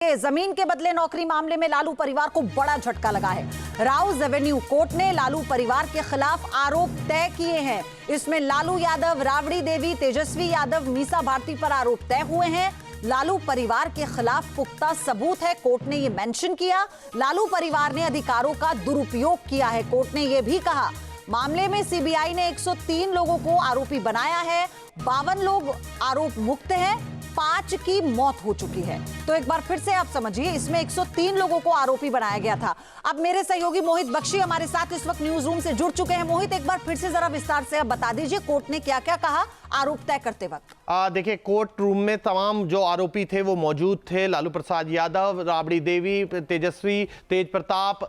जमीन के बदले नौकरी मामले में लालू परिवार को बड़ा झटका लगा है। राउज एवेन्यू कोर्ट ने लालू परिवार के खिलाफ आरोप तय किए हैं। इसमें लालू यादव, राबड़ी देवी, तेजस्वी यादव, मीसा भारती पर आरोप तय हुए हैं। लालू परिवार के खिलाफ पुख्ता सबूत है, कोर्ट ने यह मेंशन किया। लालू परिवार ने अधिकारों का दुरुपयोग किया है। कोर्ट ने यह भी कहा मामले में सीबीआई ने 103 लोगों को आरोपी बनाया है। 52 लोग आरोप मुक्त हैं, 5 की मौत हो चुकी है। तो एक बार फिर से आप समझिए, इसमें 103 लोगों को आरोपी बनाया गया था। अब मेरे सहयोगी मोहित बख्शी हमारे साथ इस वक्त न्यूज रूम से जुड़ चुके हैं। मोहित, एक बार फिर से जरा विस्तार से आप बता दीजिए कोर्ट ने क्या क्या कहा आरोप तय करते वक्त। देखिए, कोर्ट रूम में तमाम जो आरोपी थे वो मौजूद थे। लालू प्रसाद यादव, राबड़ी देवी, तेजस्वी, तेज प्रताप,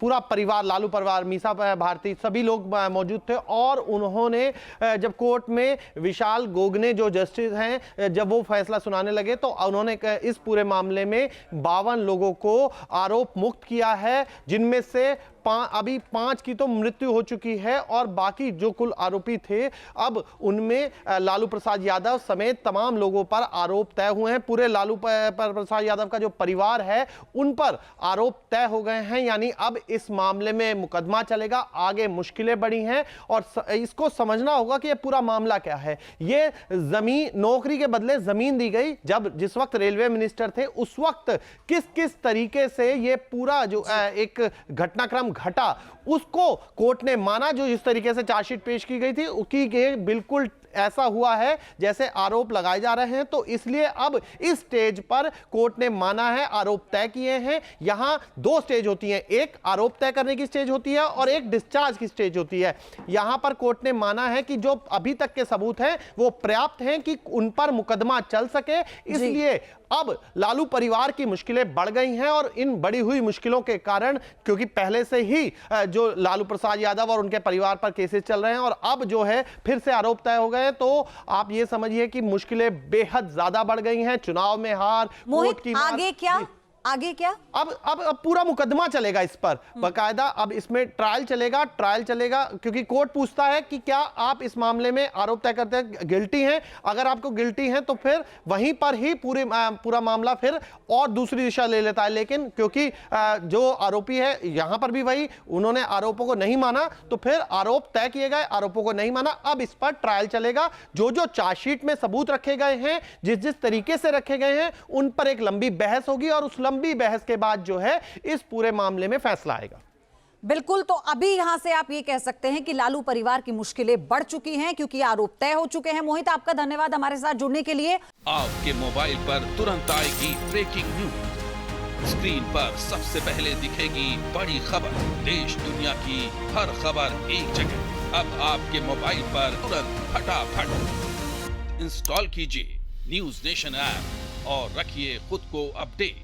पूरा परिवार, लालू परिवार, मीसा भारती, सभी लोग मौजूद थे। और उन्होंने जब कोर्ट में विशाल गोगने जो जस्टिस हैं, जब वो फैसला सुनाने लगे तो उन्होंने इस पूरे मामले में 52 लोगों को आरोप मुक्त किया है, जिनमें से अभी 5 की तो मृत्यु हो चुकी है और बाकी जो कुल आरोपी थे अब उनमें लालू प्रसाद यादव समेत तमाम लोगों पर आरोप तय हुए हैं। पूरे लालू प्रसाद यादव का जो परिवार है उन पर आरोप तय हो गए हैं। यानी अब इस मामले में मुकदमा चलेगा, आगे मुश्किलें बढ़ी हैं और इसको समझना होगा कि यह पूरा मामला क्या है। ये जमीन, नौकरी के बदले जमीन दी गई। जिस वक्त रेलवे मिनिस्टर थे उस वक्त किस किस तरीके से ये पूरा जो एक घटनाक्रम घटा, उसको कोर्ट ने माना। जो जिस तरीके से चार्जशीट पेश की गई थी उसकी बिल्कुल ऐसा हुआ है जैसे आरोप लगाए जा रहे हैं। तो इसलिए अब इस स्टेज पर कोर्ट ने माना है, आरोप तय किए हैं। यहां 2 स्टेज होती हैं, एक आरोप तय करने की स्टेज होती है और एक डिस्चार्ज की स्टेज होती है। यहां पर कोर्ट ने माना है कि जो अभी तक के सबूत हैं वो पर्याप्त हैं कि उन पर मुकदमा चल सके। इसलिए अब लालू परिवार की मुश्किलें बढ़ गई हैं और इन बढ़ी हुई मुश्किलों के कारण, क्योंकि पहले से ही जो लालू प्रसाद यादव और उनके परिवार पर केसेस चल रहे हैं और अब जो है फिर से आरोप तय हो गए, तो आप ये समझिए कि मुश्किलें बेहद ज्यादा बढ़ गई हैं। चुनाव में हार, कोर्ट की आगे क्या? अब पूरा मुकदमा चलेगा इस पर बकायदा। अब इसमें ट्रायल चलेगा क्योंकि कोर्ट पूछता है कि क्या आप इस मामले में आरोप तय करते हैं गिल्टी हैं। अगर आपको गिल्टी हैं तो फिर वहीं पर ही पूरा मामला फिर और दूसरी दिशा ले लेता है। लेकिन क्योंकि जो आरोपी है यहां पर भी वही, उन्होंने आरोपों को नहीं माना तो फिर आरोप तय किए गए, आरोपों को नहीं माना। अब इस पर ट्रायल चलेगा। जो चार्जशीट में सबूत रखे गए हैं, जिस तरीके से रखे गए हैं, उन पर एक लंबी बहस होगी और उस लंबी बहस के बाद जो है इस पूरे मामले में फैसला आएगा। बिल्कुल, तो अभी यहां से आप ये कह सकते हैं कि लालू परिवार की मुश्किलें बढ़ चुकी हैं क्योंकि आरोप तय हो चुके हैं। मोहित, आपका धन्यवाद हमारे साथ जुड़ने के लिए। आपके मोबाइल पर तुरंत आएगी ब्रेकिंग न्यूज, स्क्रीन पर सबसे पहले दिखेगी बड़ी खबर, देश दुनिया की हर खबर एक जगह। अब आपके मोबाइल पर तुरंत फटाफट इंस्टॉल कीजिए न्यूज नेशन ऐप और रखिए खुद को अपडेट।